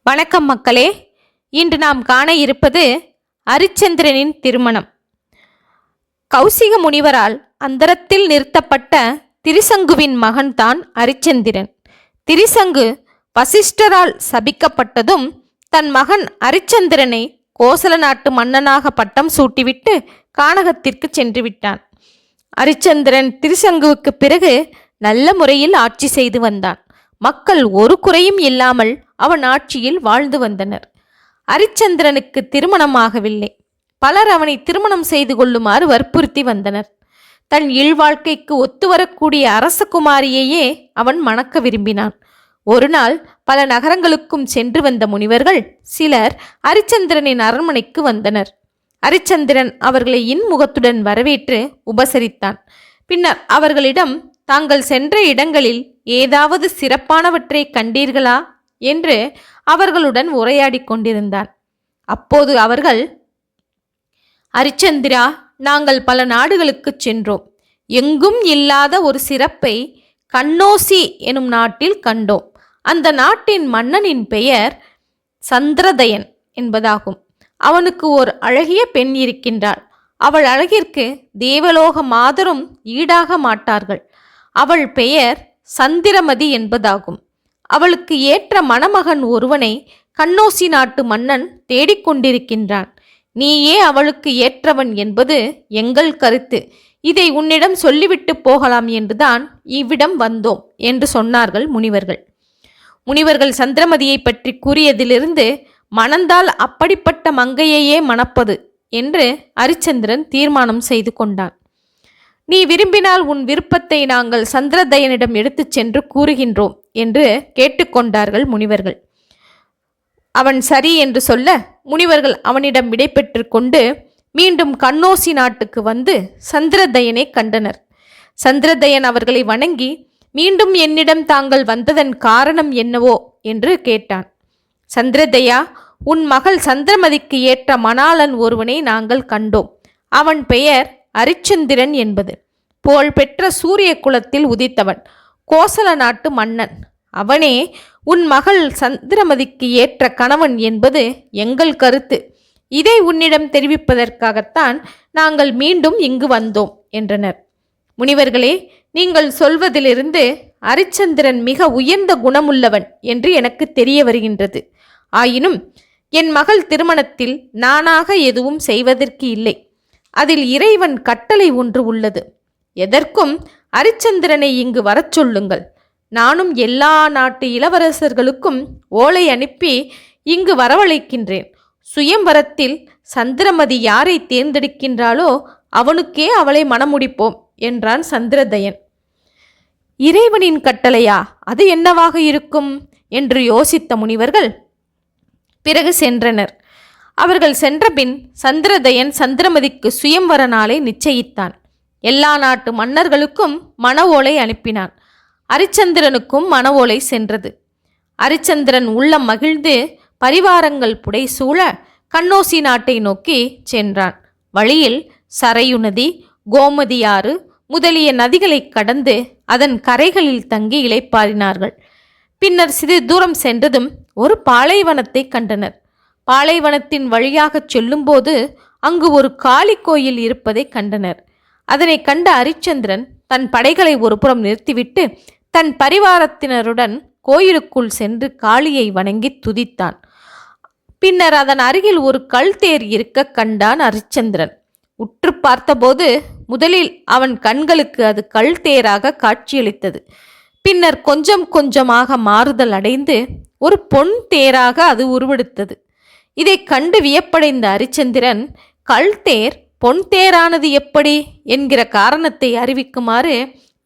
வணக்கம் மக்களே. இன்று நாம் காண இருப்பது அரிச்சந்திரனின் திருமணம். கௌசிக முனிவரால் அந்தரத்தில் நிறுத்தப்பட்ட திரிசங்குவின் மகன்தான் அரிச்சந்திரன். திரிசங்கு வசிஷ்டரால் சபிக்கப்பட்டதும் தன் மகன் அரிச்சந்திரனை கோசல நாட்டு மன்னனாக பட்டம் சூட்டிவிட்டு கானகத்திற்கு சென்று விட்டான். அரிச்சந்திரன் திரிசங்குவுக்கு பிறகு நல்ல முறையில் ஆட்சி செய்து வந்தான். மக்கள் ஒரு குறையும் இல்லாமல் அவன் ஆட்சியில் வாழ்ந்து வந்தனர். அரிச்சந்திரனுக்கு திருமணமாகவில்லை. பலர் அவனை திருமணம் செய்து கொள்ளுமாறு வற்புறுத்தி வந்தனர். தன் இல்வாழ்க்கைக்கு ஒத்துவரக்கூடிய அரசகுமாரியையே அவன் மணக்க விரும்பினான். ஒரு நாள் பல நகரங்களுக்கும் சென்று வந்த முனிவர்கள் சிலர் அரிச்சந்திரனின் அரண்மனைக்கு வந்தனர். அரிச்சந்திரன் அவர்களை இன்முகத்துடன் வரவேற்று உபசரித்தான். பின்னர் அவர்களிடம் தாங்கள் சென்ற இடங்களில் ஏதாவது சிறப்பானவற்றை கண்டீர்களா என்று அவர்களுடன் உரையாடி கொண்டிருந்தான். அப்போது அவர்கள், அரிச்சந்திரா, நாங்கள் பல நாடுகளுக்கு சென்றோம். எங்கும் இல்லாத ஒரு சிறப்பை கண்ணோசி எனும் நாட்டில் கண்டோம். அந்த நாட்டின் மன்னனின் பெயர் சந்திரதயன் என்பதாகும். அவனுக்கு ஒரு அழகிய பெண் இருக்கின்றாள். அவள் அழகிற்கு தேவலோக மாதரும் ஈடாக மாட்டார்கள். அவள் பெயர் சந்திரமதி என்பதாகும். அவளுக்கு ஏற்ற மணமகன் ஒருவனை கண்ணோசி நாட்டு மன்னன் தேடிக்கொண்டிருக்கின்றான். நீயே அவளுக்கு ஏற்றவன் என்பது எங்கள் கருத்து. இதை உன்னிடம் சொல்லிவிட்டு போகலாம் என்றுதான் இவ்விடம் வந்தோம் என்று சொன்னார்கள் முனிவர்கள். முனிவர்கள் சந்திரமதியை பற்றி கூறியதிலிருந்து மணந்தால் அப்படிப்பட்ட மங்கையையே மணப்பது என்று அரிச்சந்திரன் தீர்மானம் செய்து கொண்டான். நீ விரும்பினால் உன் விருப்பத்தை நாங்கள் சந்திரதயனிடம் எடுத்துச் சென்று கூறுகின்றோம் என்று கேட்டுக்கொண்டார்கள் முனிவர்கள். அவன் சரி என்று சொல்ல முனிவர்கள் அவனிடம் விடைபெற்று கொண்டு மீண்டும் கண்ணோசி நாட்டுக்கு வந்து சந்திரதயனை கண்டனர். சந்திரதயன் அவர்களை வணங்கி மீண்டும் என்னிடம் தாங்கள் வந்ததன் காரணம் என்னவோ என்று கேட்டான். சந்திரதயா, உன் மகள் சந்திரமதிக்கு ஏற்ற மணாளன் ஒருவனை நாங்கள் கண்டோம். அவன் பெயர் அரிச்சந்திரன் என்பது. புகழ்பெற்ற சூரிய குலத்தில் உதித்தவன், கோசல நாட்டு மன்னன். அவனே உன் மகள் சந்திரமதிக்கு ஏற்ற கணவன் என்பது எங்கள் கருத்து. இதை உன்னிடம் தெரிவிப்பதற்காகத்தான் நாங்கள் மீண்டும் இங்கு வந்தோம் என்றனர். முனிவர்களே, நீங்கள் சொல்வதிலிருந்து அரிச்சந்திரன் மிக உயர்ந்த குணமுள்ளவன் என்று எனக்கு தெரிய வருகின்றது. ஆயினும் என் மகள் திருமணத்தில் நானாக எதுவும் செய்வதற்கு இல்லை. அதில் இறைவன் கட்டளை ஒன்று உள்ளது. எதற்கும் அரிச்சந்திரனை இங்கு வரச் சொல்லுங்கள். நானும் எல்லா நாட்டு இளவரசர்களுக்கும் ஓலை அனுப்பி இங்கு வரவழைக்கின்றேன். சுயம்பரத்தில் சந்திரமதி யாரை தேர்ந்தெடுக்கின்றாளோ அவனுக்கே அவளை மணமுடிப்போம் என்றான் சந்திரதயன். இறைவனின் கட்டளையா? அது என்னவாக இருக்கும் என்று யோசித்த முனிவர்கள் பிறகு சென்றனர். அவர்கள் சென்றபின் சந்திரதயன் சந்திரமதிக்கு சுயம்வர நாளை நிச்சயித்தான். எல்லா நாட்டு மன்னர்களுக்கும் மண ஓலை அனுப்பினான். அரிச்சந்திரனுக்கும் மண ஓலை சென்றது. அரிச்சந்திரன் உள்ளம் மகிழ்ந்து பரிவாரங்கள் புடைசூழ கண்ணோசி நாட்டை நோக்கி சென்றான். வழியில் சரையு நதி, கோமதி ஆறு முதலிய நதிகளை கடந்து அதன் கரைகளில் தங்கி இளைப்பாறினார்கள். பின்னர் சிறிது தூரம் சென்றதும் ஒரு பாலைவனத்தை கண்டனர். பாலைவனத்தின் வழியாக செல்லும்போது அங்கு ஒரு காளி கோயில் இருப்பதை கண்டனர். அதனை கண்ட அரிச்சந்திரன் தன் படைகளை ஒரு புறம் நிறுத்திவிட்டு தன் பரிவாரத்தினருடன் கோயிலுக்குள் சென்று காளியை வணங்கி துதித்தான். பின்னர் அதன் அருகில் ஒரு கல் தேர் இருக்க கண்டான் அரிச்சந்திரன். உற்று பார்த்தபோது முதலில் அவன் கண்களுக்கு அது கல் தேராக காட்சியளித்தது. பின்னர் கொஞ்சம் கொஞ்சமாக மாறுதல் அடைந்து ஒரு பொன் தேராக அது உருவெடுத்தது. இதை கண்டு வியப்படைந்த அரிச்சந்திரன், கல் தேர் பொன் தேரானது எப்படி என்கிற காரணத்தை அறிவிக்குமாறு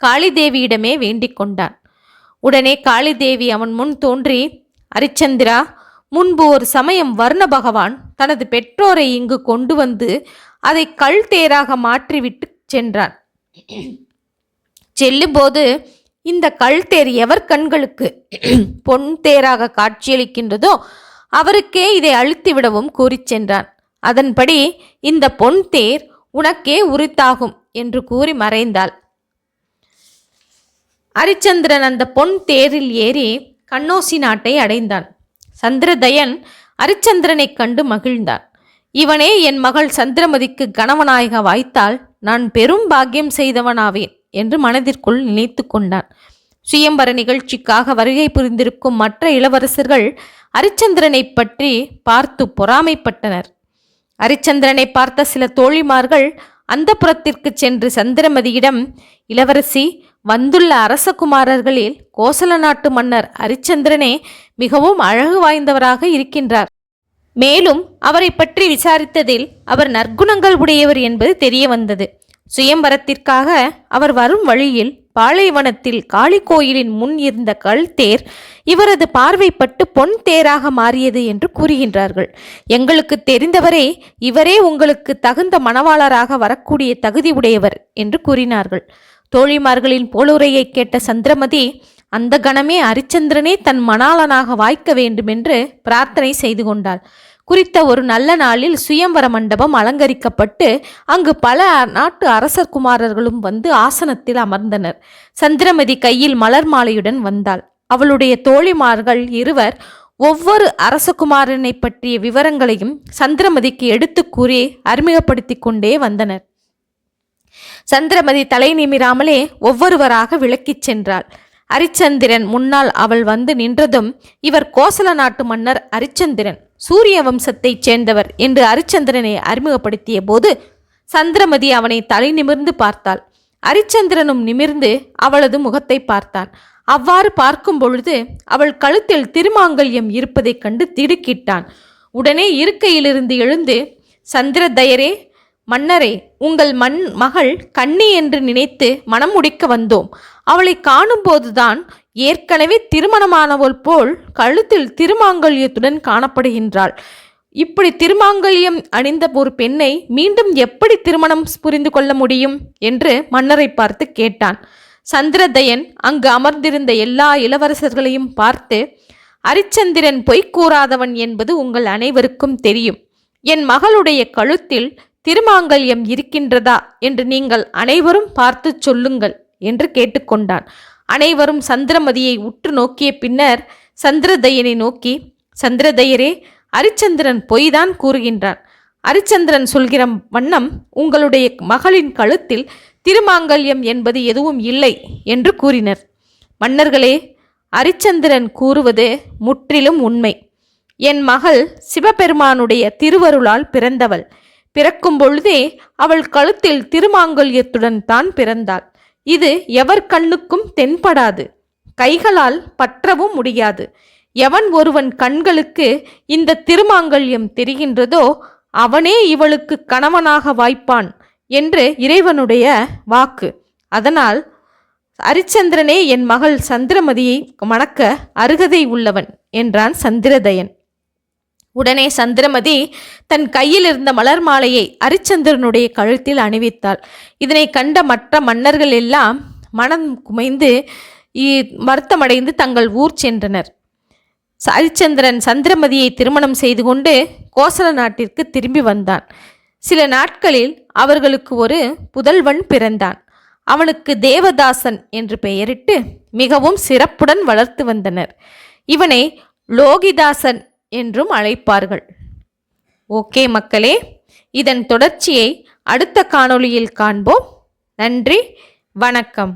காளிதேவியிடமே வேண்டிக் கொண்டான். உடனே காளிதேவி அவன் முன் தோன்றி, அரிச்சந்திரா, முன்பு ஒரு சமயம் வர்ண பகவான் தனது பெற்றோரை இங்கு கொண்டு வந்து அதை கல் தேராக மாற்றிவிட்டு சென்றான். செல்லும்போது இந்த கல் தேர் எவர் கண்களுக்கு பொன் தேராக காட்சியளிக்கின்றதோ அவருக்கே இதை அழுத்திவிடவும் கூறிச் சென்றான். அதன்படி இந்த பொன் தேர் உனக்கே உரித்தாகும் என்று கூறி மறைந்தாள். அரிச்சந்திரன் அந்த பொன் தேரில் ஏறி கண்ணோசி நாட்டை அடைந்தான். சந்திரதயன் அரிச்சந்திரனைக் கண்டு மகிழ்ந்தான். இவனே என் மகள் சந்திரமதிக்கு கணவனாக வாய்த்தால் நான் பெரும் பாக்கியம் செய்தவனாவேன் என்று மனதிற்குள் நினைத்து கொண்டான். சுயம்பர நிகழ்ச்சிக்காக வருகை புரிந்திருக்கும் மற்ற இளவரசர்கள் அரிச்சந்திரனை பற்றி பார்த்து பொறாமைப்பட்டனர். அரிச்சந்திரனை பார்த்த சில தோழிமார்கள் அந்தப்புறத்திற்கு சென்று சந்திரமதியிடம், இளவரசி, வந்துள்ள அரசகுமாரர்களில் கோசல நாட்டு மன்னர் அரிச்சந்திரனே மிகவும் அழகு வாய்ந்தவராக இருக்கின்றார். மேலும் அவரை பற்றி விசாரித்ததில் அவர் நற்குணங்கள் உடையவர் என்பது தெரிய வந்தது. சுயம்பரத்திற்காக அவர் வரும் வழியில் பாலைவனத்தில் காளி கோயிலின் முன் இருந்த கல்தேர் இவரது பார்வைப்பட்டு பொன் தேராக மாறியது என்று கூறுகின்றார்கள். எங்களுக்கு தெரிந்தவரே இவரே உங்களுக்கு தகுந்த மணவாளராக வரக்கூடிய தகுதி உடையவர் என்று கூறினார்கள். தோழிமார்களின் போலுரையை கேட்ட சந்திரமதி அந்த கணமே அரிச்சந்திரனே தன் மணாளனாக வாய்க்க வேண்டுமென்று பிரார்த்தனை செய்து கொண்டாள். குறித்த ஒரு நல்ல நாளில் சுயம்பர மண்டபம் அலங்கரிக்கப்பட்டு அங்கு பல நாட்டு அரசர் குமாரர்களும் வந்து ஆசனத்தில் அமர்ந்தனர். சந்திரமதி கையில் மலர் மாலையுடன் வந்தாள். அவளுடைய தோழிமார்கள் இருவர் ஒவ்வொரு அரசகுமாரனை பற்றிய விவரங்களையும் சந்திரமதிக்கு எடுத்து கூறி அறிமுகப்படுத்தி கொண்டே வந்தனர். சந்திரமதி தலை நிமிராமலே ஒவ்வொருவராக விளக்கிச் சென்றாள். அரிச்சந்திரன் முன்னால் அவள் வந்து நின்றதும், இவர் கோசல நாட்டு மன்னர் அரிச்சந்திரன், சூரிய வம்சத்தைச் சேர்ந்தவர் என்று அரிச்சந்திரனை அறிமுகப்படுத்திய போது சந்திரமதி அவனை தலை நிமிர்ந்து பார்த்தாள். அரிச்சந்திரனும் நிமிர்ந்து அவளது முகத்தை பார்த்தான். அவ்வாறு பார்க்கும் பொழுது அவள் கழுத்தில் திருமாங்கல்யம் இருப்பதைக் கண்டு திடுக்கிட்டான். உடனே இருக்கையிலிருந்து எழுந்து, சந்திரதயரே, மன்னரே, உங்கள் மகள் கண்ணி என்று நினைத்து மனம் முடிக்க வந்தோம். அவளை காணும்போதுதான் ஏற்கனவே திருமணமானவள் போல் கழுத்தில் திருமாங்கல்யத்துடன் காணப்படுகின்றாள். இப்படி திருமாங்கல்யம் அணிந்த ஒரு பெண்ணை மீண்டும் எப்படி திருமணம் புரிந்து கொள்ள முடியும் என்று மன்னரை பார்த்து கேட்டான். சந்திரதயன் அங்கு அமர்ந்திருந்த எல்லா இளவரசர்களையும் பார்த்து, அரிச்சந்திரன் பொய் கூறாதவன் என்பது உங்கள் அனைவருக்கும் தெரியும். என் மகளுடைய கழுத்தில் திருமாங்கல்யம் இருக்கின்றதா என்று நீங்கள் அனைவரும் பார்த்து சொல்லுங்கள் என்று கேட்டுக்கொண்டான். அனைவரும் சந்திரமதியை உற்று நோக்கிய பின்னர் சந்திரதயனை நோக்கி, சந்திரதயரே, அரிச்சந்திரன் பொய்தான் கூறுகின்றான். அரிச்சந்திரன் சொல்கிற வண்ணம் உங்களுடைய மகளின் கழுத்தில் திருமாங்கல்யம் என்பது எதுவும் இல்லை என்று கூறினர். மன்னர்களே, அரிச்சந்திரன் கூறுவது முற்றிலும் உண்மை. என் மகள் சிவபெருமானுடைய திருவருளால் பிறந்தவள். பிறக்கும் பொழுதே அவள் கழுத்தில் திருமாங்கல்யத்துடன் தான் பிறந்தாள். இது எவர் கண்ணுக்கும் தென்படாது, கைகளால் பற்றவும் முடியாது. எவன் ஒருவன் கண்களுக்கு இந்த திருமாங்கல்யம் தெரிகின்றதோ அவனே இவளுக்கு கணவனாக வாய்ப்பான் என்று இறைவனுடைய வாக்கு. அதனால் அரிச்சந்திரனே என் மகள் சந்திரமதியை மணக்க அருகதை உள்ளவன் என்றான் சந்திரதயன். உடனே சந்திரமதி தன் கையில் இருந்த மலர் மாலையை அரிச்சந்திரனுடைய கழுத்தில் அணிவித்தாள். இதனை கண்ட மற்ற மன்னர்கள் எல்லாம் மனம் குமைந்து வருத்தமடைந்து தங்கள் ஊர் சென்றனர். அரிச்சந்திரன் சந்திரமதியை திருமணம் செய்து கொண்டு கோசல நாட்டிற்கு திரும்பி வந்தான். சில நாட்களில் அவர்களுக்கு ஒரு புதல்வன் பிறந்தான். அவனுக்கு தேவதாசன் என்று பெயரிட்டு மிகவும் சிறப்புடன் வளர்த்து வந்தனர். இவனை லோகிதாசன் என்றும் அழைப்பார்கள். ஓகே மக்களே, இதன் தொடர்ச்சியை அடுத்த காணொளியில் காண்போம். நன்றி, வணக்கம்.